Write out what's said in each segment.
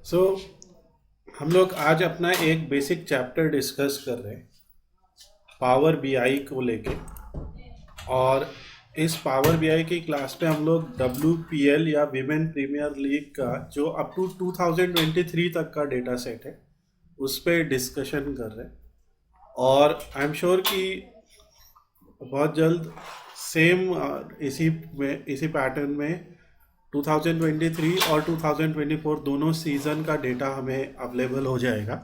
सो हम लोग आज अपना एक बेसिक चैप्टर डिस्कस कर रहे हैं पावर बीआई को लेके। और इस पावर बीआई की क्लास में हम लोग डब्ल्यूपीएल या विमेन प्रीमियर लीग का जो अप टू 2023 तक का डेटा सेट है उस पर डिस्कशन कर रहे हैं। और आई एम श्योर कि बहुत जल्द सेम इसी पैटर्न में 2023 और 2024 दोनों सीज़न का डेटा हमें अवेलेबल हो जाएगा।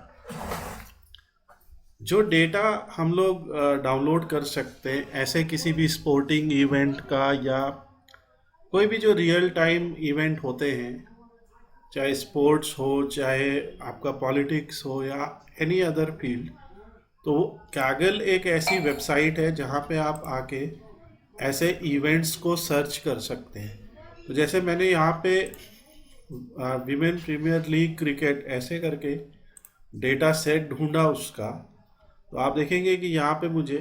जो डेटा हम लोग डाउनलोड कर सकते हैं ऐसे किसी भी स्पोर्टिंग इवेंट का या कोई भी जो रियल टाइम इवेंट होते हैं, चाहे स्पोर्ट्स हो चाहे आपका पॉलिटिक्स हो या एनी अदर फील्ड, तो कैगल एक ऐसी वेबसाइट है जहाँ पे आप आके ऐसे इवेंट्स को सर्च कर सकते हैं। तो जैसे मैंने यहाँ पे विमेन प्रीमियर लीग क्रिकेट ऐसे करके डेटा सेट ढूंढा उसका, तो आप देखेंगे कि यहाँ पे मुझे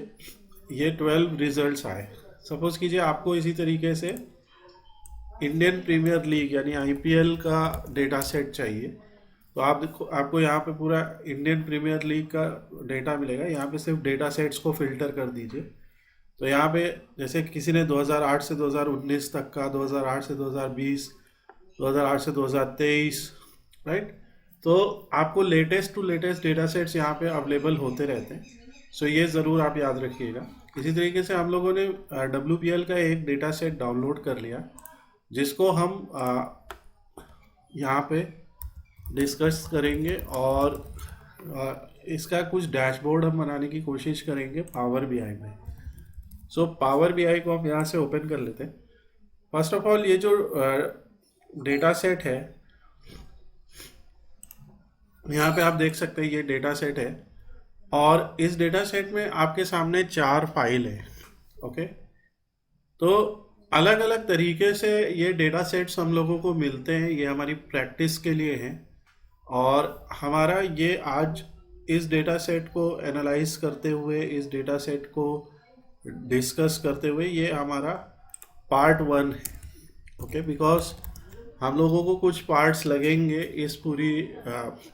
ये 12 रिजल्ट्स आए। सपोज कीजिए आपको इसी तरीके से इंडियन प्रीमियर लीग यानी आईपीएल का डेटा सेट चाहिए, तो आपको यहाँ पे पूरा इंडियन प्रीमियर लीग का डेटा मिलेगा। यहाँ पे सिर्फ डेटा सेट्स को फिल्टर कर दीजिए। तो यहाँ पे जैसे किसी ने 2008 से 2019 तक का, 2008 से 2020, 2008 से 2023, राइट। तो आपको latest to latest data sets यहाँ पे अवेलेबल होते रहते हैं। सो ये ज़रूर आप याद रखिएगा। इसी तरीके से हम लोगों ने डब्ल्यूपीएल का एक डेटा सेट डाउनलोड कर लिया जिसको हम यहाँ पे डिस्कस करेंगे और इसका कुछ डैशबोर्ड हम बनाने की कोशिश करेंगे पावर बीआई में। सो पावर बीआई को हम यहाँ से ओपन कर लेते हैं। फर्स्ट ऑफ ऑल ये जो डेटा सेट है, यहाँ पे आप देख सकते हैं ये डेटा सेट है और इस डेटा सेट में आपके सामने 4 फाइल है। ओके, तो अलग अलग तरीके से ये डेटा सेट्स हम लोगों को मिलते हैं। ये हमारी प्रैक्टिस के लिए हैं और हमारा ये आज इस डेटा सेट को एनालाइज करते हुए, इस डेटा सेट को डिस्कस करते हुए, ये हमारा पार्ट 1 है। ओके, बिकॉज हम लोगों को कुछ पार्ट्स लगेंगे इस पूरी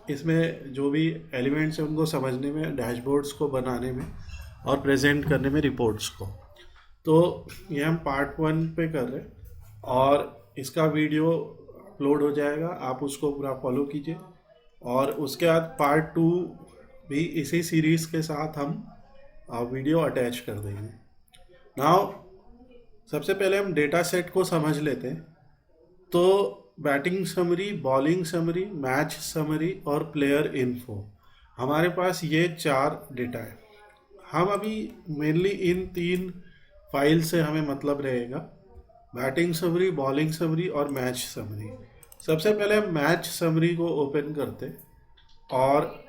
इसमें जो भी एलिमेंट्स हैं उनको समझने में, डैशबोर्ड्स को बनाने में और प्रेजेंट करने में रिपोर्ट्स को। तो ये हम पार्ट 1 पे कर रहे हैं और इसका वीडियो अपलोड हो जाएगा, आप उसको पूरा फॉलो कीजिए। और उसके बाद पार्ट 2 भी इसी सीरीज़ के साथ हम वीडियो अटैच कर देंगे। नाउ सबसे पहले हम डेटा सेट को समझ लेते हैं। तो batting summary, bowling summary, match summary और प्लेयर इन्फो, हमारे पास ये 4 डेटा है। हम अभी मेनली इन 3 फाइल से हमें मतलब रहेगा, बैटिंग समरी, बॉलिंग समरी और मैच समरी। सबसे पहले हम मैच समरी को ओपन करते और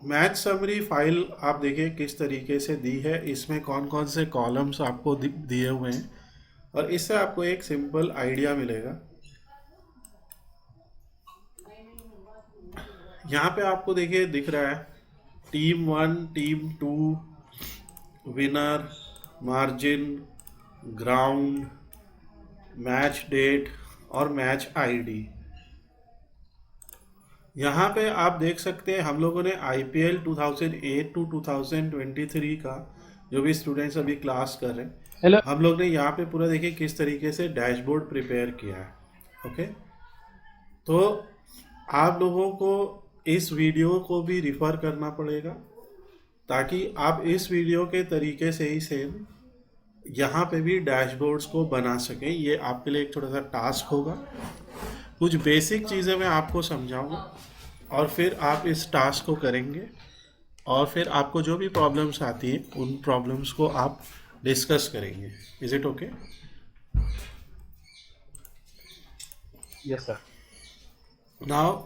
मैच समरी फाइल आप देखिए किस तरीके से दी है। इसमें कौन कौन से कॉलम्स आपको दिए हुए हैं और इससे आपको एक सिंपल आइडिया मिलेगा। यहाँ पे आपको देखिए दिख रहा है team 1, team 2, winner, margin, ground, match date और मैच आईडी। यहाँ पे आप देख सकते हैं हम लोगों ने आईपीएल 2008 टू 2023 का, जो भी स्टूडेंट्स अभी क्लास कर रहे हैं, हेलो। हम लोग ने यहाँ पे पूरा देखिए किस तरीके से डैशबोर्ड प्रिपेयर किया है। ओके, तो आप लोगों को इस वीडियो को भी रिफ़र करना पड़ेगा ताकि आप इस वीडियो के तरीके से ही सेम यहाँ पे भी डैशबोर्ड्स को बना सकें। ये आपके लिए एक छोटा सा टास्क होगा। कुछ बेसिक चीज़ें मैं आपको समझाऊंगा और फिर आप इस टास्क को करेंगे और फिर आपको जो भी प्रॉब्लम्स आती हैं उन प्रॉब्लम्स को आप डिस्कस करेंगे। Is it okay? Yes sir. Now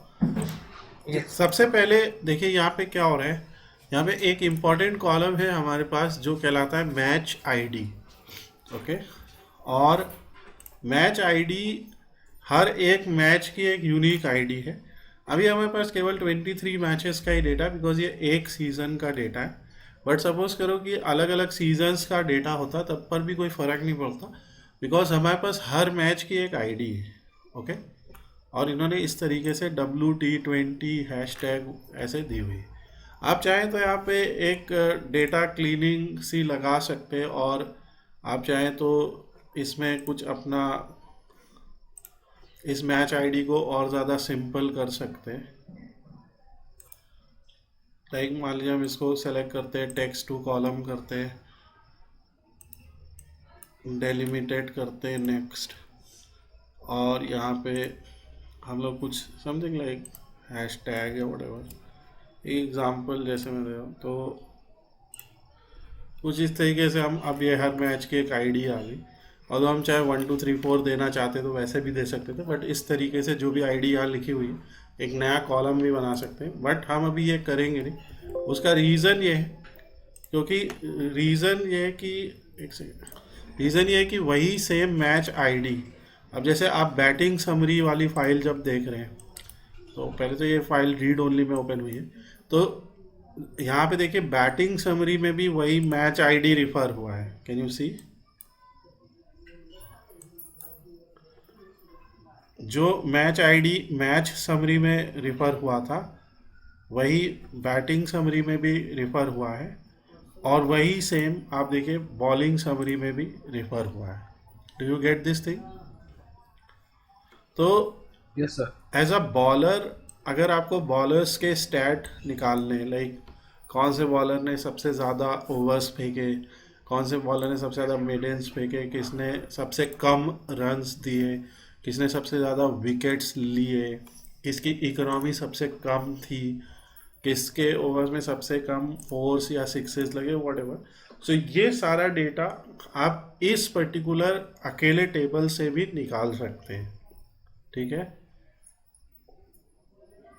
सबसे पहले देखिए यहाँ पे क्या हो रहा है। यहाँ पे एक इम्पॉर्टेंट कॉलम है हमारे पास जो कहलाता है मैच आईडी। ओके, और मैच आईडी, हर एक मैच की एक यूनिक आईडी है। अभी हमारे पास केवल 23 मैचेस का ही डेटा, बिकॉज ये एक सीज़न का डेटा है। बट सपोज करो कि अलग अलग सीजन्स का डेटा होता तब पर भी कोई फ़र्क नहीं पड़ता, बिकॉज हमारे पास हर मैच की एक आईडी है। ओके, और इन्होंने इस तरीके से WT20 हैशटैग ऐसे दी हुई है। आप चाहें तो यहाँ पे एक डेटा क्लीनिंग सी लगा सकते हैं, और आप चाहें तो इसमें कुछ अपना इस मैच आईडी को और ज़्यादा सिंपल कर सकते हैं। लाइक मान लीजिए हम इसको सेलेक्ट करते हैं, टेक्स्ट टू कॉलम करते हैं, डेलिमिटेड करते हैं, नेक्स्ट, और यहाँ पे हम लोग कुछ समथिंग लाइक हैश टैग या व्हाटएवर एग्जाम्पल जैसे मैं दे रहा हूँ, तो कुछ इस तरीके से हम अब ये हर मैच की एक आईडी आ गई। और हम चाहे 1 2 3 4 देना चाहते तो वैसे भी दे सकते थे, बट इस तरीके से जो भी आईडी यहाँ लिखी हुई है एक नया कॉलम भी बना सकते हैं, बट हम अभी ये करेंगे नहीं। उसका रीज़न ये है, क्योंकि रीज़न ये है कि एक सेकेंड, रीज़न ये है कि वही सेम मैच आईडी, अब जैसे आप बैटिंग समरी वाली फाइल जब देख रहे हैं, तो पहले तो ये फाइल रीड ओनली में ओपन हुई है, तो यहाँ पे देखिए बैटिंग समरी में भी वही मैच आईडी रिफर हुआ है। कैन यू सी, जो मैच आईडी मैच समरी में रिफर हुआ था वही बैटिंग समरी में भी रिफर हुआ है, और वही सेम आप देखिए बॉलिंग समरी में भी रिफर हुआ है। Do you get this thing? तो yes sir. As a bowler, अगर आपको बॉलर्स के स्टैट निकालने, लाइक कौन से बॉलर ने सबसे ज़्यादा ओवर्स फेंके, कौन से बॉलर ने सबसे ज़्यादा मेडन्स फेंके, किसने सबसे कम रन्स दिए, किसने सबसे ज़्यादा विकेट्स लिए, किसकी इकोनॉमी सबसे कम थी, किसके ओवर्स में सबसे कम फोर्स या सिक्सेस लगे, व्हाटएवर, सो ये सारा डेटा आप इस पर्टिकुलर अकेले टेबल से भी निकाल सकते हैं। ठीक है,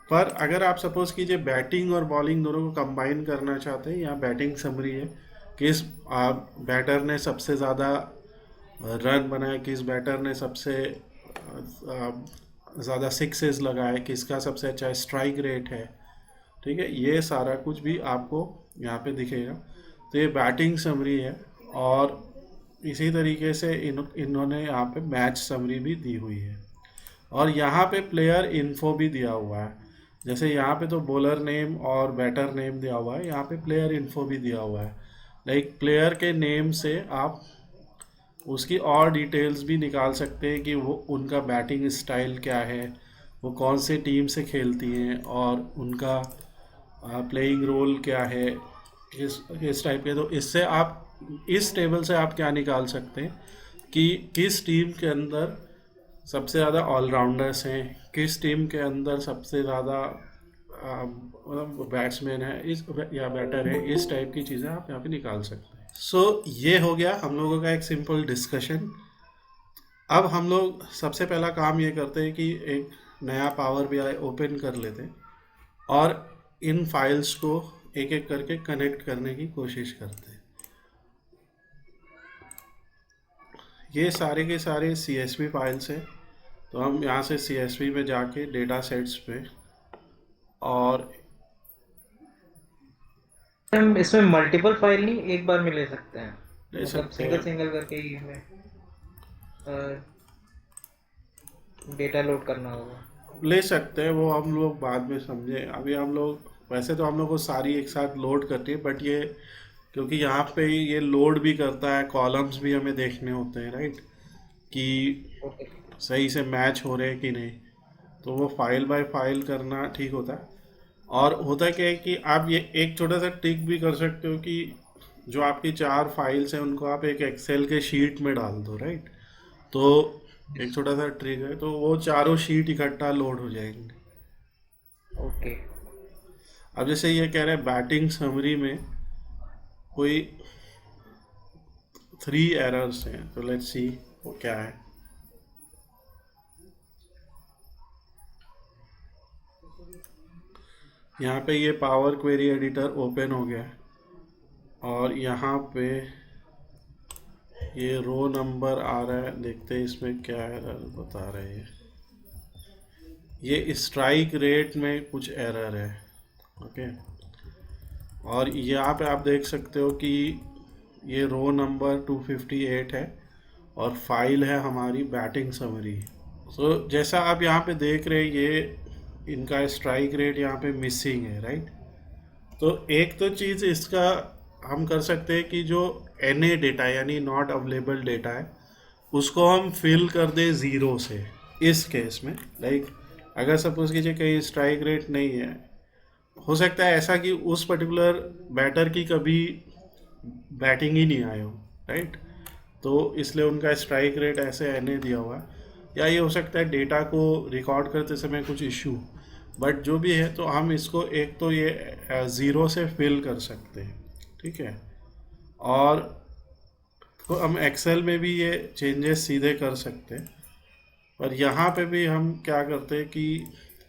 पर अगर आप सपोज कीजिए बैटिंग और बॉलिंग दोनों को कंबाइन करना चाहते हैं, यहाँ बैटिंग समरी है, किस बैटर ने सबसे ज़्यादा रन बनाए, किस बैटर ने सबसे ज़्यादा सिक्सेस लगाए, किसका सबसे अच्छा स्ट्राइक रेट है। ठीक है, ये सारा कुछ भी आपको यहाँ पे दिखेगा। तो ये बैटिंग समरी है, और इसी तरीके से इन्होंने यहाँ पे मैच समरी भी दी हुई है, और यहाँ पे प्लेयर इन्फो भी दिया हुआ है। जैसे यहाँ पे तो बॉलर नेम और बैटर नेम दिया हुआ है, यहाँ पे प्लेयर इन्फो भी दिया हुआ है। लाइक प्लेयर के नेम से आप उसकी और डिटेल्स भी निकाल सकते हैं कि वो उनका बैटिंग स्टाइल क्या है, वो कौन से टीम से खेलती हैं, और उनका प्लेइंग रोल क्या है, किस टाइप के। तो इससे आप इस टेबल से आप क्या निकाल सकते हैं कि किस टीम के अंदर सबसे ज़्यादा ऑलराउंडर्स हैं, किस टीम के अंदर सबसे ज़्यादा बैट्समैन है इस या बैटर है, इस टाइप की चीज़ें आप यहाँ पे निकाल सकते हैं। सो ये हो गया हम लोगों का एक सिंपल डिस्कशन। अब हम लोग सबसे पहला काम ये करते हैं कि एक नया पावर BI ओपन कर लेते हैं, और इन फाइल्स को एक एक करके कनेक्ट करने की कोशिश करते हैं। ये सारे के सारे CSV फाइल्स हैं, तो हम यहाँ से CSV में जाके डेटा सेट्स पे, और हम इसमें मल्टीपल फाइल नहीं एक बार में ले सकते हैं, ले मतलब सकते सिंगल हैं, सिंगल करके ही हमें डेटा लोड करना होगा। ले सकते हैं, वो हम लोग बाद में समझे। अभी हम लोग वैसे तो हम लोग को सारी एक साथ लोड करती है, बट ये क्योंकि यहाँ पे ये लोड भी करता है, कॉलम्स भी हमें देखने होते हैं, राइट, कि ओके, सही से मैच हो रहे हैं कि नहीं, तो वो फाइल बाय फाइल करना ठीक होता है। और होता क्या है कि आप ये एक छोटा सा ट्रिक भी कर सकते हो कि जो आपकी 4 फाइल्स हैं उनको आप एक एक्सेल के शीट में डाल दो, राइट, तो एक छोटा सा ट्रिक है, तो वो चारों शीट इकट्ठा लोड हो जाएंगे। ओके। अब जैसे ये कह रहे हैं बैटिंग समरी में कोई 3 एरर्स हैं, तो लेट्स सी वो क्या है। यहाँ पे ये पावर क्वेरी एडिटर ओपन हो गया है, और यहाँ पे ये रो नंबर आ रहा है, देखते हैं इसमें क्या एरर बता रहे हैं। ये स्ट्राइक रेट में कुछ एरर है, ओके, और यहाँ पे आप देख सकते हो कि ये रो नंबर 258 है, और फाइल है हमारी बैटिंग समरी। सो जैसा आप यहाँ पे देख रहे हैं, ये इनका स्ट्राइक रेट यहाँ पे मिसिंग है, राइट। तो एक तो चीज़ इसका हम कर सकते हैं कि जो NA डेटा यानी नॉट अवेलेबल डेटा है उसको हम फिल कर दें ज़ीरो से। इस केस में लाइक अगर सपोज कीजिए कहीं स्ट्राइक रेट नहीं है, हो सकता है ऐसा कि उस पर्टिकुलर बैटर की कभी बैटिंग ही नहीं आए हो, राइट। तो इसलिए उनका स्ट्राइक रेट ऐसे NA दिया हुआ है, या ये हो सकता है डेटा को रिकॉर्ड करते समय कुछ इशू। बट जो भी है तो हम इसको एक तो ये ज़ीरो से फिल कर सकते हैं, ठीक है। और तो हम एक्सेल में भी ये चेंजेस सीधे कर सकते हैं, पर यहाँ पे भी हम क्या करते हैं कि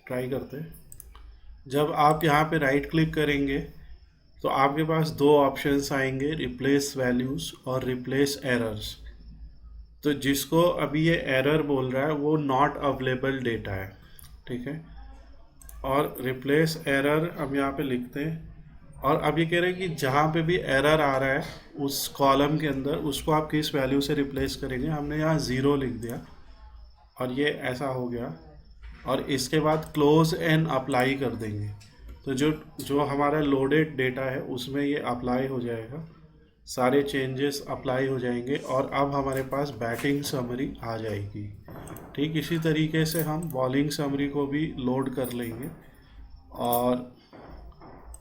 ट्राई करते हैं, जब आप यहाँ पे राइट क्लिक करेंगे तो आपके पास दो ऑप्शंस आएंगे, रिप्लेस वैल्यूज़ और रिप्लेस एरर्स। तो जिसको अभी ये एरर बोल रहा है वो नॉट अवेलेबल डेटा है, ठीक है। और रिप्लेस एरर हम यहाँ पे लिखते हैं, और अब ये कह रहे हैं कि जहाँ पे भी एरर आ रहा है उस कॉलम के अंदर उसको आप किस वैल्यू से रिप्लेस करेंगे। हमने यहाँ ज़ीरो लिख दिया और ये ऐसा हो गया, और इसके बाद क्लोज एंड अप्लाई कर देंगे। तो जो जो हमारा लोडेड डेटा है उसमें ये अप्लाई हो जाएगा, सारे चेंजेस अप्लाई हो जाएंगे, और अब हमारे पास बैटिंग समरी आ जाएगी। ठीक इसी तरीके से हम बॉलिंग समरी को भी लोड कर लेंगे, और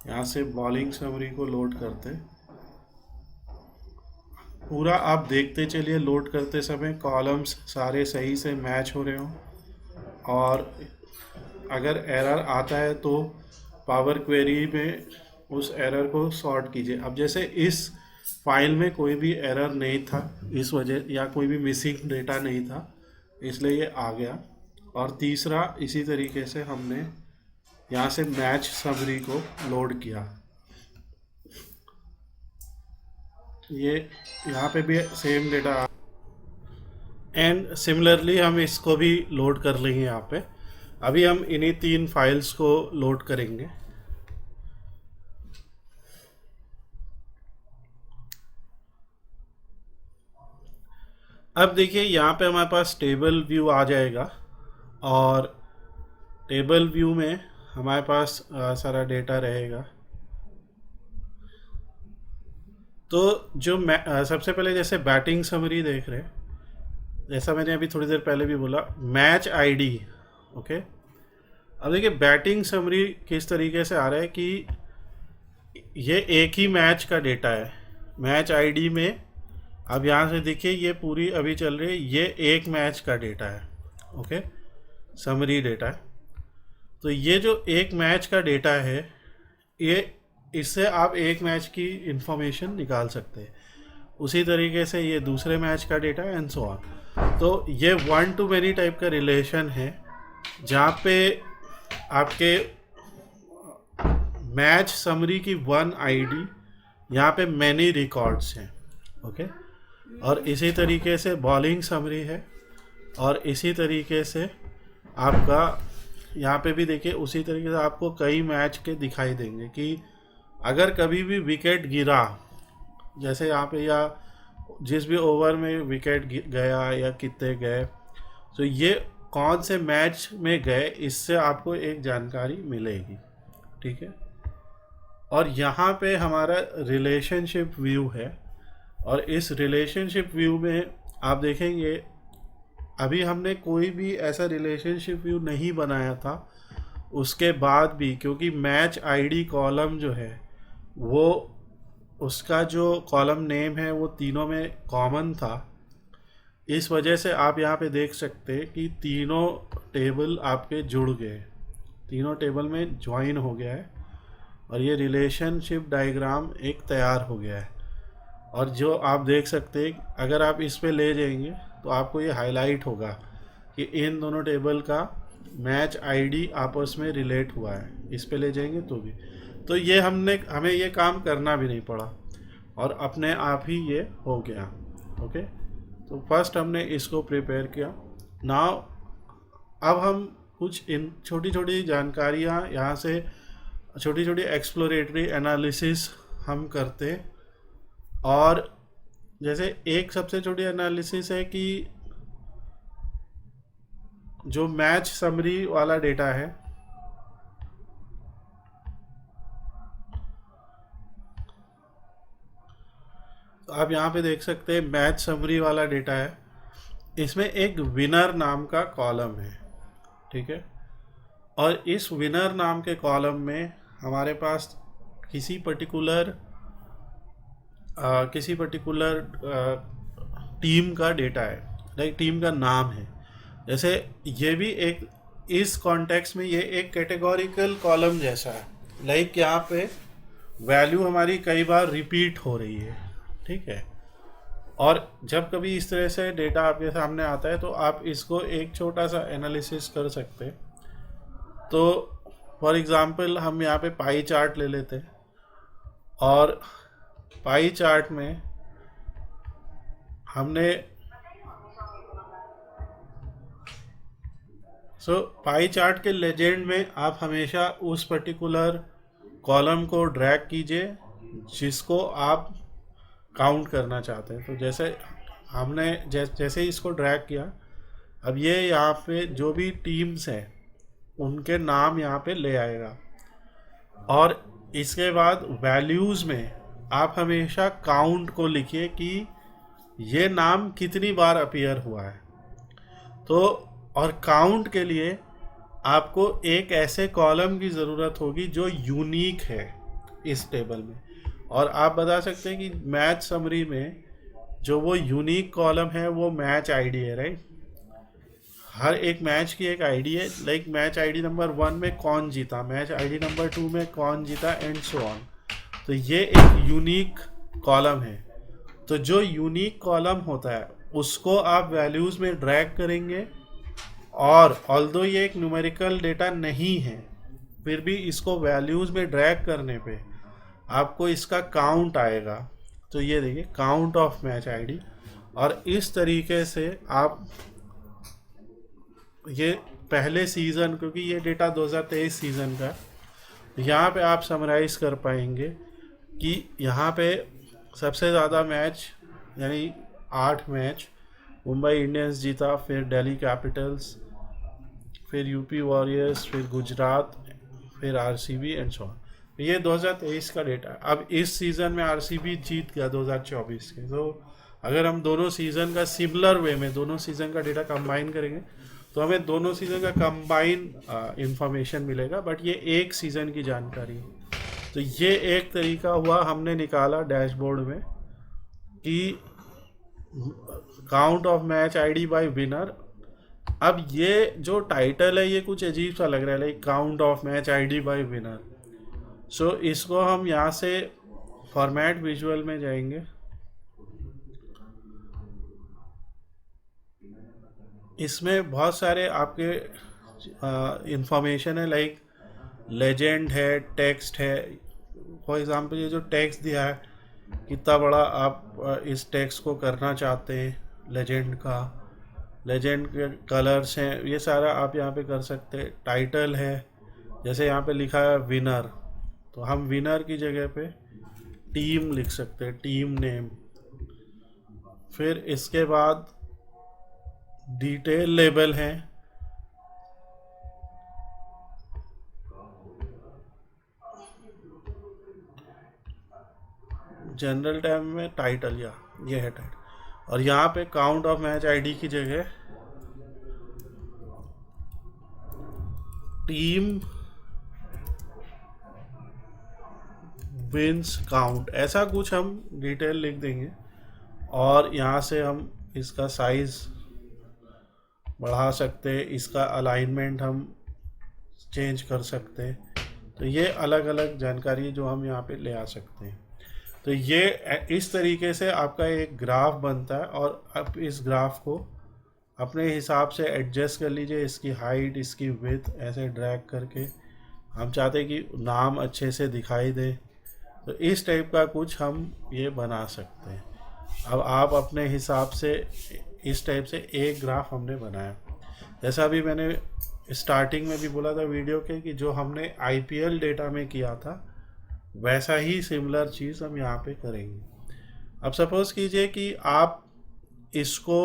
यहाँ से बॉलिंग समरी को लोड करते पूरा आप देखते चलिए, लोड करते समय कॉलम्स सारे सही से मैच हो रहे हों, और अगर एरर आता है तो पावर क्वेरी में उस एरर को सॉर्ट कीजिए। अब जैसे इस फाइल में कोई भी एरर नहीं था इस वजह, या कोई भी मिसिंग डेटा नहीं था इसलिए ये आ गया। और तीसरा इसी तरीके से हमने यहाँ से मैच समरी को लोड किया, ये यहाँ पे भी सेम डेटा, एंड सिमिलरली हम इसको भी लोड कर लेंगे यहाँ पे। अभी हम इन्हीं तीन फाइल्स को लोड करेंगे। अब देखिए यहाँ पे हमारे पास टेबल व्यू आ जाएगा, और टेबल व्यू में हमारे पास सारा डेटा रहेगा। तो जो सबसे पहले जैसे बैटिंग समरी देख रहे हैं, जैसा मैंने अभी थोड़ी देर पहले भी बोला, मैच आईडी, ओके। अब देखिए बैटिंग समरी किस तरीके से आ रहा है कि ये एक ही मैच का डेटा है। मैच आईडी में अब यहाँ से देखिए ये पूरी अभी चल रही है, ये एक मैच का डेटा है, ओके, समरी डेटा है। तो ये जो एक मैच का डेटा है, ये इससे आप एक मैच की इंफॉर्मेशन निकाल सकते हैं। उसी तरीके से ये दूसरे मैच का डेटा एंड सो ऑन। तो ये वन टू मैनी टाइप का रिलेशन है, जहाँ पे आपके मैच समरी की वन आईडी, यहाँ पे मैनी रिकॉर्ड्स हैं, ओके। और इसी तरीके से बॉलिंग समरी है, और इसी तरीके से आपका यहाँ पे भी देखिए उसी तरीके से आपको कई मैच के दिखाई देंगे कि अगर कभी भी विकेट गिरा, जैसे यहाँ पे, या जिस भी ओवर में विकेट गया या कितने गए, तो ये कौन से मैच में गए इससे आपको एक जानकारी मिलेगी, ठीक है। और यहाँ पे हमारा रिलेशनशिप व्यू है, और इस रिलेशनशिप व्यू में आप देखेंगे अभी हमने कोई भी ऐसा रिलेशनशिप व्यू नहीं बनाया था, उसके बाद भी क्योंकि मैच आईडी कॉलम जो है वो उसका जो कॉलम नेम है वो तीनों में कॉमन था, इस वजह से आप यहाँ पे देख सकते हैं कि तीनों टेबल आपके जुड़ गए, तीनों टेबल में ज्वाइन हो गया है, और ये रिलेशनशिप डायग्राम एक तैयार हो गया है। और जो आप देख सकते हैं अगर आप इस पे ले जाएंगे तो आपको ये हाईलाइट होगा कि इन दोनों टेबल का मैच आईडी आपस में रिलेट हुआ है, इस पे ले जाएंगे तो भी। तो ये हमें ये काम करना भी नहीं पड़ा, और अपने आप ही ये हो गया, ओके। तो फर्स्ट हमने इसको प्रिपेयर किया। नाउ अब हम कुछ इन छोटी छोटी जानकारियाँ यहाँ से, छोटी छोटी एक्सप्लोरेटरी एनालिसिस हम करते। और जैसे एक सबसे छोटी एनालिसिस है कि जो मैच समरी वाला डेटा है, तो आप यहाँ पे देख सकते हैं मैच समरी वाला डेटा है। इसमें एक विनर नाम का कॉलम है, ठीक है। और इस विनर नाम के कॉलम में हमारे पास किसी पर्टिकुलर टीम का डेटा है, लाइक टीम का नाम है। जैसे ये भी एक, इस कॉन्टेक्स्ट में ये एक कैटेगोरिकल कॉलम जैसा है, लाइक यहाँ पे वैल्यू हमारी कई बार रिपीट हो रही है, ठीक है। और जब कभी इस तरह से डेटा आपके सामने आता है तो आप इसको एक छोटा सा एनालिसिस कर सकते हैं। तो फॉर एग्जांपल हम यहाँ पे पाई चार्ट ले लेते हैं, और पाई चार्ट में हमने पाई चार्ट के लेजेंड में आप हमेशा उस पर्टिकुलर कॉलम को ड्रैग कीजिए जिसको आप काउंट करना चाहते हैं। तो जैसे हमने जैसे ही इसको ड्रैग किया, अब ये यहाँ पे जो भी टीम्स हैं उनके नाम यहाँ पे ले आएगा। और इसके बाद वैल्यूज़ में आप हमेशा काउंट को लिखिए कि ये नाम कितनी बार अपीयर हुआ है। तो और काउंट के लिए आपको एक ऐसे कॉलम की ज़रूरत होगी जो यूनिक है इस टेबल में। और आप बता सकते हैं कि मैच समरी में जो वो यूनिक कॉलम है वो मैच आईडी है, राइट। हर एक मैच की एक आईडी है, लाइक मैच आईडी नंबर 1 में कौन जीता, मैच आईडी नंबर 2 में कौन जीता, एंड सो ऑन। तो ये एक यूनिक कॉलम है। तो जो यूनिक कॉलम होता है उसको आप वैल्यूज़ में ड्रैग करेंगे, और ऑल्दो ये एक न्यूमेरिकल डेटा नहीं है, फिर भी इसको वैल्यूज़ में ड्रैग करने पे आपको इसका काउंट आएगा। तो ये देखिए काउंट ऑफ मैच आईडी। और इस तरीके से आप ये पहले सीज़न, क्योंकि ये डेटा 2023 सीज़न का, यहाँ पे आप समराइज़ कर पाएंगे कि यहाँ पे सबसे ज़्यादा मैच यानी 8 मैच मुंबई इंडियंस जीता, फिर दिल्ली कैपिटल्स, फिर यूपी वॉरियर्स, फिर गुजरात, फिर आरसीबी एंड सो ऑन। ये 2023 का डेटा है। अब इस सीज़न में आरसीबी जीत गया 2024 के। तो अगर हम दोनों सीज़न का सिमिलर वे में दोनों सीज़न का डेटा कंबाइन करेंगे तो हमें दोनों सीज़न का कंबाइन इंफॉर्मेशन मिलेगा, बट ये एक सीज़न की जानकारी है। तो ये एक तरीका हुआ हमने निकाला डैशबोर्ड में कि count of match ID by winner. अब ये जो टाइटल है ये कुछ अजीब सा लग रहा है, like count of match ID by winner. So इसको हम यहाँ से फॉर्मेट विजुअल में जाएंगे, इसमें बहुत सारे आपके इंफॉर्मेशन है, लाइक लेजेंड है, टेक्स्ट है। फॉर एग्जांपल ये जो टेक्स्ट दिया है कितना बड़ा आप इस टेक्स्ट को करना चाहते हैं, लेजेंड का, लेजेंड के कलर्स हैं, ये सारा आप यहाँ पे कर सकते हैं। टाइटल है, जैसे यहाँ पे लिखा है विनर, तो हम विनर की जगह पे टीम लिख सकते हैं, टीम नेम। फिर इसके बाद डिटेल लेबल है, जनरल टैब में टाइटल, या ये है टाइटल। और यहाँ पे काउंट ऑफ मैच आईडी की जगह टीम विंस काउंट, ऐसा कुछ हम डिटेल लिख देंगे। और यहाँ से हम इसका साइज बढ़ा सकते हैं, इसका अलाइनमेंट हम चेंज कर सकते हैं। तो ये अलग अलग जानकारी जो हम यहाँ पे ले आ सकते हैं। तो ये इस तरीके से आपका एक ग्राफ बनता है, और आप इस ग्राफ को अपने हिसाब से एडजस्ट कर लीजिए, इसकी हाइट, इसकी विड्थ, ऐसे ड्रैग करके। हम चाहते हैं कि नाम अच्छे से दिखाई दे, तो इस टाइप का कुछ हम ये बना सकते हैं। अब आप अपने हिसाब से इस टाइप से एक ग्राफ हमने बनाया। जैसा अभी मैंने स्टार्टिंग में भी बोला था वीडियो के कि जो हमने आईपीएल डेटा में किया था वैसा ही सिमिलर चीज़ हम यहाँ पे करेंगे। अब सपोज़ कीजिए कि आप इसको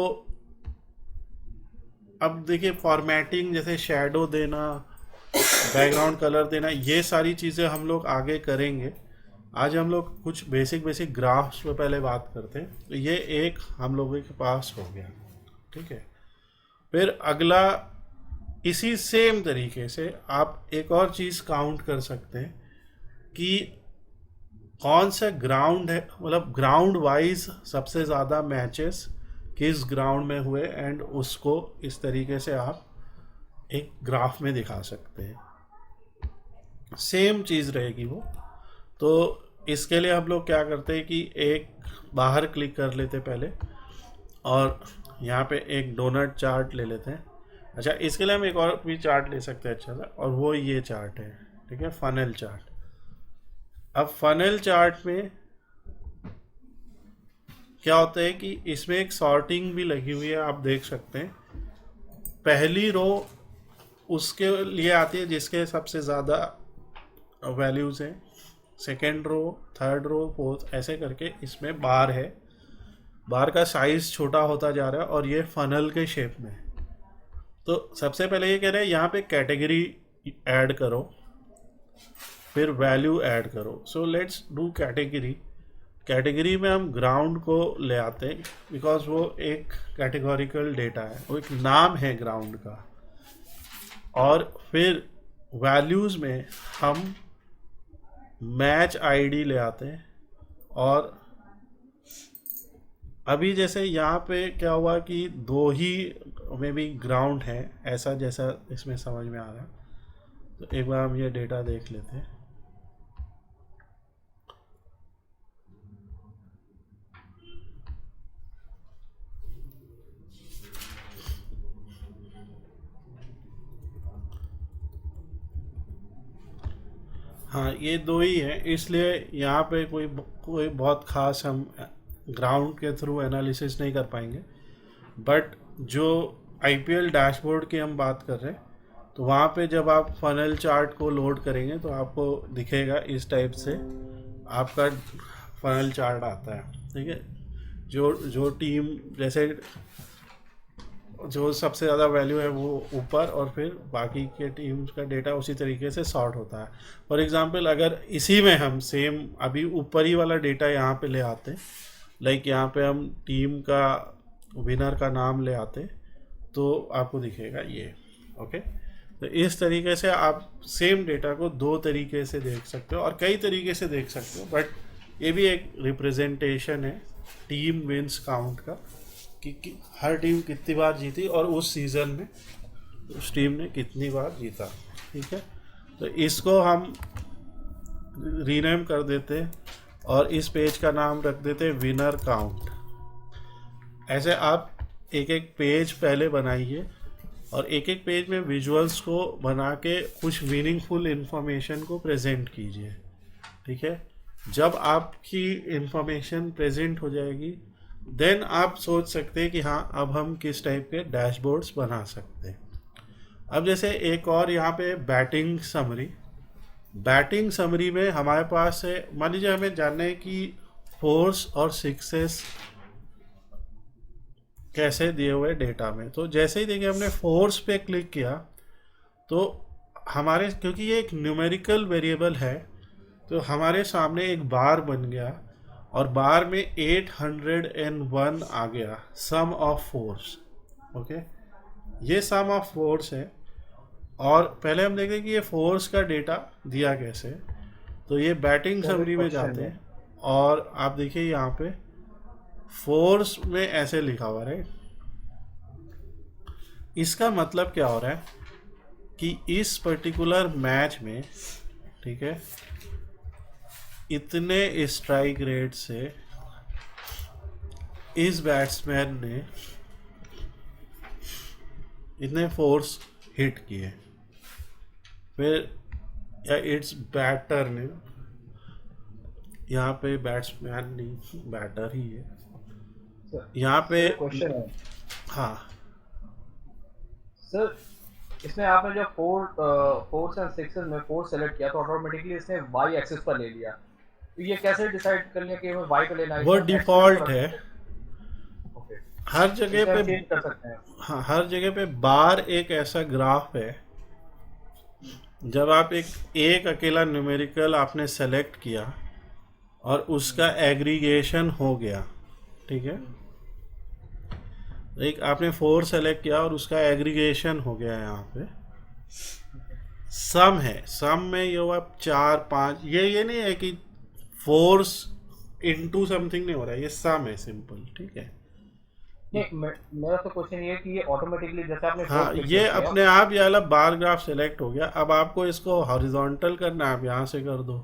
अब देखिए फॉर्मेटिंग, जैसे शेडो देना, बैकग्राउंड कलर देना, ये सारी चीज़ें हम लोग आगे करेंगे। आज हम लोग कुछ बेसिक बेसिक ग्राफ्स पे पहले बात करते हैं। तो ये एक हम लोगों के पास हो गया, ठीक है। फिर अगला, इसी सेम तरीके से आप एक और चीज़ काउंट कर सकते हैं कि कौन सा ग्राउंड है, मतलब ग्राउंड वाइज सबसे ज़्यादा मैचेस किस ग्राउंड में हुए, एंड उसको इस तरीके से आप एक ग्राफ में दिखा सकते हैं। सेम चीज़ रहेगी वो। तो इसके लिए हम लोग क्या करते हैं कि एक बाहर क्लिक कर लेते पहले, और यहाँ पे एक डोनट चार्ट ले लेते हैं। अच्छा, इसके लिए हम एक और भी चार्ट ले सकते हैं अच्छा सा, और वो ये चार्ट है, ठीक है, फनल चार्ट। अब फनल चार्ट में क्या होता है कि इसमें एक सॉर्टिंग भी लगी हुई है, आप देख सकते हैं। पहली रो उसके लिए आती है जिसके सबसे ज़्यादा वैल्यूज़ हैं, second row, third row, fourth, ऐसे करके इसमें बार है। बार का साइज़ छोटा होता जा रहा है और ये फनल के शेप में है। तो सबसे पहले ये कह रहे हैं यहाँ पे कैटेगरी ऐड करो, फिर वैल्यू ऐड करो। So let's do category. Category में हम ग्राउंड को ले आते हैं, बिकॉज वो एक कैटेगोरिकल डेटा है, वो एक नाम है ग्राउंड का। और फिर वैल्यूज़ में हम मैच आईडी ले आते हैं। और अभी जैसे यहाँ पे क्या हुआ कि दो ही में भी ग्राउंड है, ऐसा जैसा इसमें समझ में आ रहा है। तो एक बार हम ये डेटा देख लेते हैं। हाँ, ये दो ही है, इसलिए यहाँ पे कोई कोई बहुत ख़ास हम ग्राउंड के थ्रू एनालिसिस नहीं कर पाएंगे। बट जो आईपीएल डैशबोर्ड की हम बात कर रहे हैं, तो वहाँ पे जब आप फनल चार्ट को लोड करेंगे तो आपको दिखेगा इस टाइप से आपका फनल चार्ट आता है, ठीक है। जो जो टीम, जैसे जो सबसे ज़्यादा वैल्यू है वो ऊपर, और फिर बाकी के टीम्स का डेटा उसी तरीके से सॉर्ट होता है। फॉर एग्जांपल, अगर इसी में हम सेम अभी ऊपर ही वाला डेटा यहाँ पे ले आते हैं, लाइक यहाँ पे हम टीम का विनर का नाम ले आते, तो आपको दिखेगा ये, ओके। तो इस तरीके से आप सेम डेटा को दो तरीके से देख सकते हो, और कई तरीके से देख सकते हो, बट ये भी एक रिप्रेजेंटेशन है टीम विंस काउंट का, कि हर टीम कितनी बार जीती और उस सीज़न में उस टीम ने कितनी बार जीता, ठीक है। तो इसको हम रीनेम कर देते हैं और इस पेज का नाम रख देते हैं विनर काउंट। ऐसे आप एक एक पेज पहले बनाइए, और एक एक पेज में विजुअल्स को बना के कुछ मीनिंगफुल इंफॉर्मेशन को प्रेजेंट कीजिए, ठीक है। जब आपकी इंफॉर्मेशन प्रेजेंट हो जाएगी, देन आप सोच सकते हैं कि हाँ, अब हम किस टाइप के डैशबोर्ड्स बना सकते हैं। अब जैसे एक और यहाँ पे बैटिंग समरी। बैटिंग समरी में हमारे पास है, मान लीजिए हमें जानना है कि फोर्स और सिक्सेस कैसे दिए हुए डेटा में। तो जैसे ही देखिए हमने फोर्स पे क्लिक किया, तो हमारे, क्योंकि ये एक न्यूमेरिकल वेरिएबल है, तो हमारे सामने एक बार बन गया, और बार में 801 आ गया, सम ऑफ फोर्स, ओके। ये सम ऑफ फोर्स है। और पहले हम देखें कि ये फोर्स का डेटा दिया कैसे। तो ये बैटिंग समरी में जाते हैं, और आप देखिए यहाँ पे फोर्स में ऐसे लिखा हुआ है। इसका मतलब क्या हो रहा है कि इस पर्टिकुलर मैच में, ठीक है, इतने स्ट्राइक रेट से इस बैट्समैन ने इतने फोर्स हिट किए, फिर या इट्स बैटर ने, यहाँ पे बैट्समैन नहीं, बैटर ही है यहाँ पे। क्वेश्चन है हाँ सर, इसमें आपने जब फोर्स एंड सिक्सेस में फोर्स सेलेक्ट किया तो ऑटोमेटिकली इसने वाई एक्सिस पर ले लिया। तो ये कैसे डिसाइड कर लिया कि हमें वाई पे लेना है? वो डिफॉल्ट है। ओके, हर जगह इसे पे, हम चेंज कर सकते हैं। हाँ, हर जगह पे बार एक ऐसा ग्राफ है, जब आप एक अकेला न्यूमेरिकल आपने सेलेक्ट किया और उसका एग्रीगेशन हो गया, ठीक है, एक आपने 4 सेलेक्ट किया और उसका एग्रीगेशन हो गया, यहाँ पे सम है, सम में ये हुआ 4 5, ये नहीं है कि फोर्स इनटू समथिंग नहीं हो रहा है, ये सम है सिंपल, ठीक है। नहीं, मेरा तो क्वेश्चन ये है कि ये ऑटोमेटिकली जैसे आपने हाँ, फोर्स ये फिक्स किया। अपने आप ये वाला बार ग्राफ सेलेक्ट हो गया। अब आपको इसको हॉरिजॉन्टल करना है, आप यहाँ से कर दो,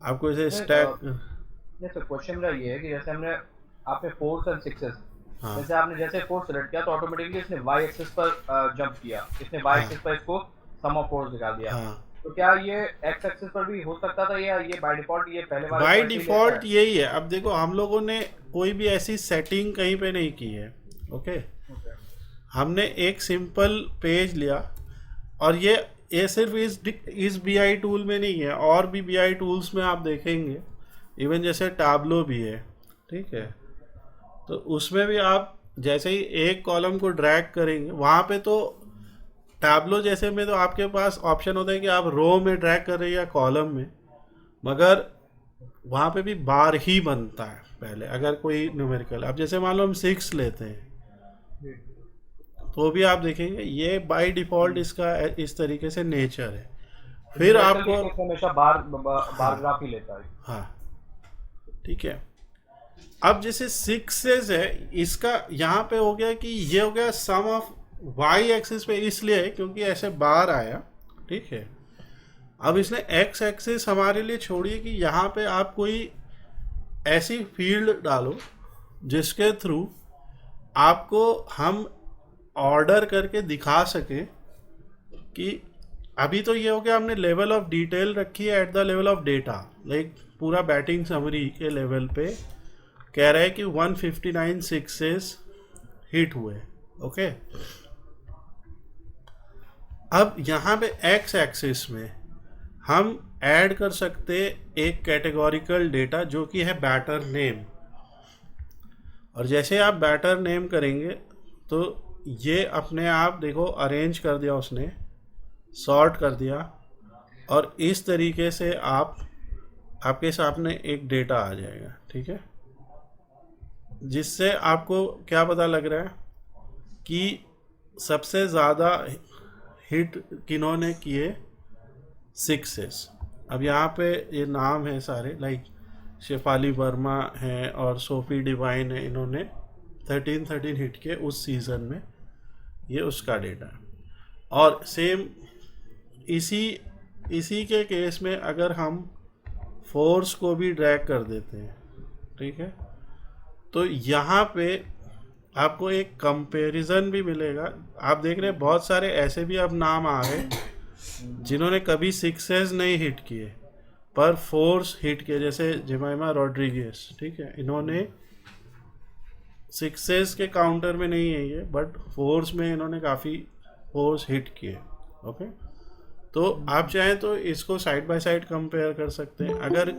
आपको इसे नहीं, स्टैक, नहीं, तो क्वेश्चन मेरा ये है कि जैसे हमने आपने फोर्स एंड सिक्सेस, हाँ जैसे आपने जैसे फोर्स सेलेक्ट किया तो ऑटोमेटिकली इसने वाई एक्सिस पर जंप किया, इसने वाई हाँ एक्सिस पर इसको सम ऑफ फोर्स निकाल दिया। हाँ, तो क्या ये एक्स एक्सिस पर भी हो सकता था, या ये बाय डिफॉल्ट ये पहले वाले बाय पर ही लेता डिफॉल्ट है? यही है। अब देखो, हम लोगों ने कोई भी ऐसी सेटिंग कहीं पे नहीं की है, ओके। Okay. हमने एक सिंपल पेज लिया, और ये सिर्फ इस BI टूल में नहीं है, और भी BI टूल्स में आप देखेंगे, इवन जैसे टैब्लो भी है, ठीक है, तो उसमें भी आप जैसे ही एक कॉलम को ड्रैग करेंगे, वहाँ पे तो टैब्लो जैसे में तो आपके पास ऑप्शन होता है कि आप रो में ड्रैग कर रहे हैं या कॉलम में, मगर वहाँ पे भी बार ही बनता है पहले, अगर कोई न्यूमेरिकल, अब जैसे मान लो हम 6 लेते हैं, तो भी आप देखेंगे ये बाय डिफॉल्ट इसका इस तरीके से नेचर है। फिर न्यूमेरिकल आपको, केस हमेशा बार ग्राफ ही लेता है। हाँ, ठीक है। अब जैसे 6 है, इसका यहाँ पे हो गया कि ये हो गया सम ऑफ वाई एक्सिस पे, इसलिए क्योंकि ऐसे बार आया, ठीक है। अब इसने एक्स एक्सिस हमारे लिए छोड़िए कि यहाँ पे आप कोई ऐसी फील्ड डालो जिसके थ्रू आपको हम ऑर्डर करके दिखा सके कि अभी तो ये हो गया, हमने लेवल ऑफ डिटेल रखी है at the level of data, like पूरा बैटिंग समरी के लेवल पे कह रहा है कि 159 सिक्सेस हिट हुए, ओके। अब यहाँ पे एक्स एक्सिस में हम ऐड कर सकते एक कैटेगोरिकल डेटा जो कि है बैटर नेम, और जैसे आप बैटर नेम करेंगे तो ये अपने आप देखो अरेंज कर दिया उसने, सॉर्ट कर दिया, और इस तरीके से आपके सामने एक डेटा आ जाएगा, ठीक है, जिससे आपको क्या पता लग रहा है कि सबसे ज़्यादा हिट किन्होंने किए, 6s। अब यहाँ पे ये नाम है सारे, लाइक शेफाली वर्मा हैं और सोफी डिवाइन है, इन्होंने 13 हिट किए उस सीज़न में, ये उसका डेटा है। और सेम इसी के केस में अगर हम फोर्स को भी ड्रैग कर देते हैं, ठीक है, तो यहाँ पे आपको एक कंपैरिजन भी मिलेगा। आप देख रहे हैं बहुत सारे ऐसे भी अब नाम आ रहे हैं जिन्होंने कभी 6s नहीं हिट किए पर फोर्स हिट किए, जैसे जेमाइमा रॉड्रिगेस, ठीक है, इन्होंने 6s के काउंटर में नहीं है ये, बट फोर्स में इन्होंने काफ़ी फोर्स हिट किए, ओके। तो आप चाहें तो इसको साइड बाय साइड कंपेयर कर सकते हैं। अगर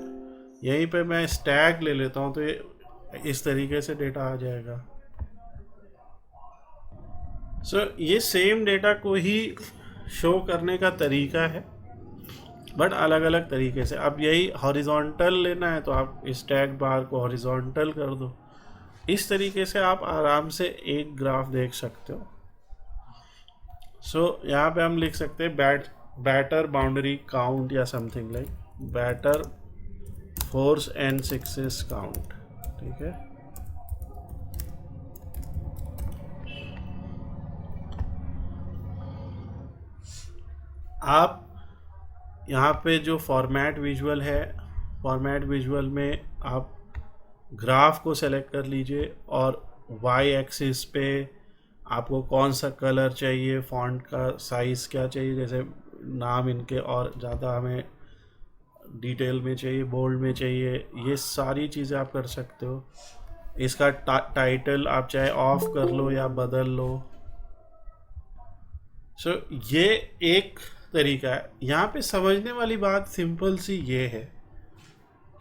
यहीं पे मैं स्टैग ले लेता हूँ तो ये इस तरीके से डेटा आ जाएगा। सो ये सेम डेटा को ही शो करने का तरीका है, बट अलग अलग तरीके से। अब यही हॉरिजॉन्टल लेना है तो आप इस टैग बार को हॉरिजॉन्टल कर दो। इस तरीके से आप आराम से एक ग्राफ देख सकते हो। सो यहाँ पे हम लिख सकते हैं बैटर बाउंड्री काउंट या something like batter fours and 6s count, ठीक है। आप यहाँ पे जो फॉर्मेट विजुअल है, फॉर्मेट विजुअल में आप ग्राफ को सेलेक्ट कर लीजिए और वाई एक्सिस पे आपको कौन सा कलर चाहिए, फॉन्ट का साइज़ क्या चाहिए, जैसे नाम इनके और ज़्यादा हमें डिटेल में चाहिए, बोल्ड में चाहिए, ये सारी चीज़ें आप कर सकते हो। इसका टाइटल आप चाहे ऑफ कर लो या बदल लो। सो ये एक तरीका है। यहाँ पे समझने वाली बात सिंपल सी ये है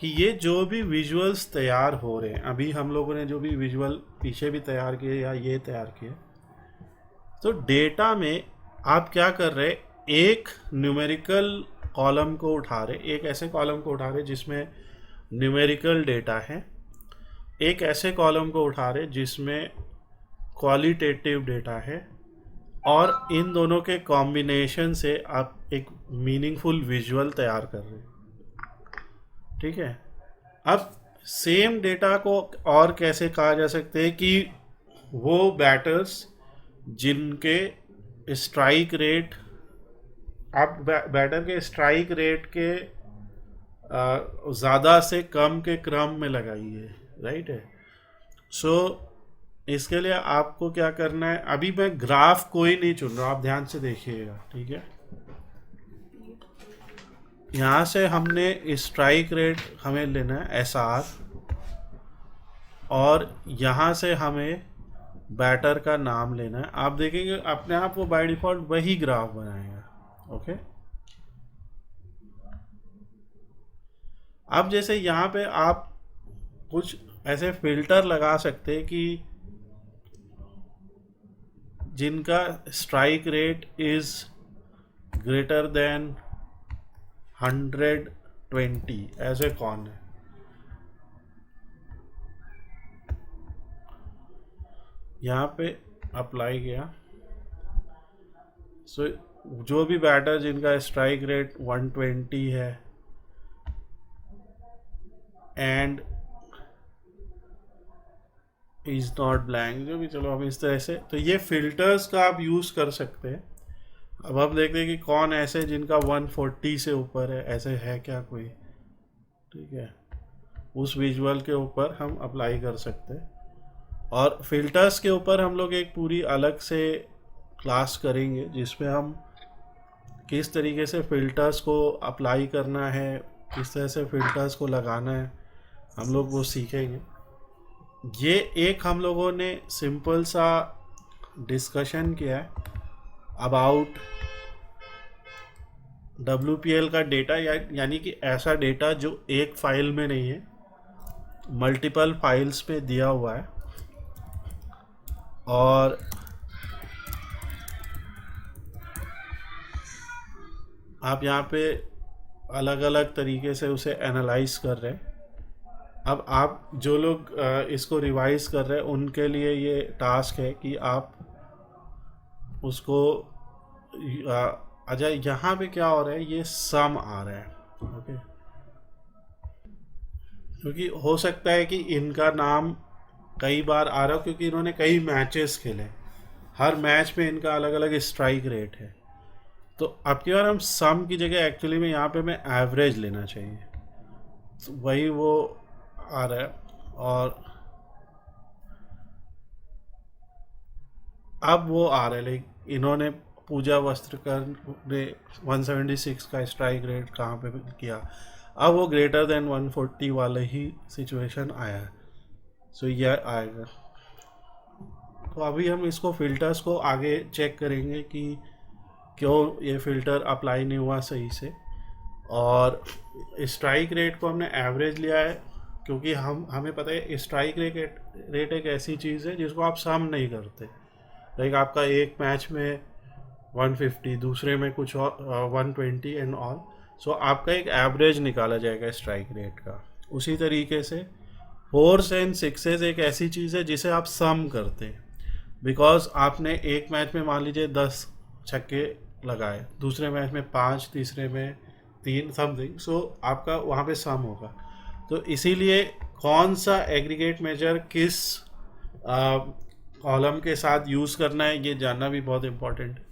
कि ये जो भी विजुअल्स तैयार हो रहे हैं, अभी हम लोगों ने जो भी विजुअल पीछे भी तैयार किए या ये तैयार किए, तो डेटा में आप क्या कर रहे, एक न्यूमेरिकल कॉलम को उठा रहे, एक ऐसे कॉलम को उठा रहे जिसमें न्यूमेरिकल डेटा है, एक ऐसे कॉलम को उठा रहे जिसमें क्वालिटेटिव डेटा है, और इन दोनों के कॉम्बिनेशन से आप एक मीनिंगफुल विजुअल तैयार कर रहे हैं। ठीक है, अब सेम डेटा को और कैसे कहा जा सकते हैं कि वो बैटर्स जिनके स्ट्राइक रेट, आप बैटर के स्ट्राइक रेट के ज़्यादा से कम के क्रम में लगाइए, राइट है। सो इसके लिए आपको क्या करना है, अभी मैं ग्राफ कोई नहीं चुन रहा, आप ध्यान से देखिएगा, ठीक है। यहाँ से हमने स्ट्राइक रेट हमें लेना है SR, और यहाँ से हमें बैटर का नाम लेना है। आप देखेंगे अपने आप वो बाय डिफॉल्ट वही ग्राफ बनाएगा, ओके। अब जैसे यहाँ पे आप कुछ ऐसे फिल्टर लगा सकते हैं कि जिनका strike rate is greater than 120, ऐसे कौन है। यहाँ पे अप्लाई किया, सो जो भी बैटर जिनका स्ट्राइक रेट 120 है एंड इज नॉट ब्लैंक, जो भी, चलो हम इस तरह से, तो ये फिल्टर्स का आप यूज़ कर सकते हैं। अब हम देखते हैं कि कौन ऐसे जिनका 140 से ऊपर है, ऐसे है क्या कोई, ठीक है। उस विजुअल के ऊपर हम अप्लाई कर सकते हैं, और फिल्टर्स के ऊपर हम लोग एक पूरी अलग से क्लास करेंगे जिसमें हम किस तरीके से फ़िल्टर्स को अप्लाई करना है, किस तरह से फ़िल्टर्स को लगाना है, हम लोग वो सीखेंगे। ये एक हम लोगों ने सिंपल सा डिस्कशन किया है अबाउट WPL का डेटा, यानी कि ऐसा डेटा जो एक फाइल में नहीं है, मल्टीपल फाइल्स पे दिया हुआ है, और आप यहाँ पे अलग अलग तरीके से उसे एनालाइज कर रहे हैं। अब आप जो लोग इसको रिवाइज कर रहे हैं उनके लिए ये टास्क है कि आप उसको अच्छा, यहाँ पे क्या हो रहा है, ये सम आ रहा है, ओके। क्योंकि हो सकता है कि इनका नाम कई बार आ रहा हो क्योंकि इन्होंने कई मैचेस खेले, हर मैच में इनका अलग अलग स्ट्राइक रेट है। तो अब की बार हम सम की जगह एक्चुअली में यहाँ पे मैं एवरेज लेना चाहिए, तो वही वो आ रहा है। और अब वो आ रहा है, लेकिन इन्होंने पूजा वस्त्रकर ने 176 का स्ट्राइक रेट कहाँ पे किया, अब वो ग्रेटर देन 140 वाला ही सिचुएशन आया है, सो यह आएगा। तो अभी हम इसको फिल्टर्स को आगे चेक करेंगे कि क्यों ये फ़िल्टर अप्लाई नहीं हुआ सही से। और स्ट्राइक रेट को हमने एवरेज लिया है क्योंकि हमें पता है स्ट्राइक रेट एक ऐसी चीज़ है जिसको आप सम नहीं करते। लाइक आपका एक मैच में 150, दूसरे में कुछ और 120 एंड ऑल, सो आपका एक एवरेज निकाला जाएगा स्ट्राइक रेट का। उसी तरीके से 4s एंड 6s एक ऐसी चीज़ है जिसे आप सम करते हैं, बिकॉज आपने एक मैच में मान लीजिए 10 छक्के लगाए, दूसरे मैच में 5, तीसरे में 3 समथिंग, सो आपका वहाँ पे सम होगा। तो इसीलिए कौन सा एग्रीगेट मेजर किस कॉलम के साथ यूज़ करना है ये जानना भी बहुत इम्पोर्टेंट है,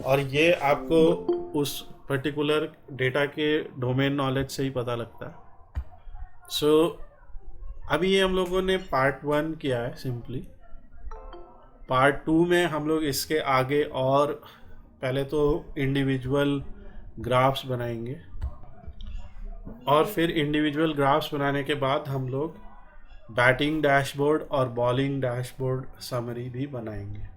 और ये आपको उस पर्टिकुलर डेटा के डोमेन नॉलेज से ही पता लगता है। सो अभी ये हम लोगों ने पार्ट 1 किया है सिंपली। पार्ट 2 में हम लोग इसके आगे और पहले तो इंडिविजुअल ग्राफ्स बनाएंगे, और फिर इंडिविजुअल ग्राफ्स बनाने के बाद हम लोग बैटिंग डैशबोर्ड और बॉलिंग डैशबोर्ड समरी भी बनाएंगे।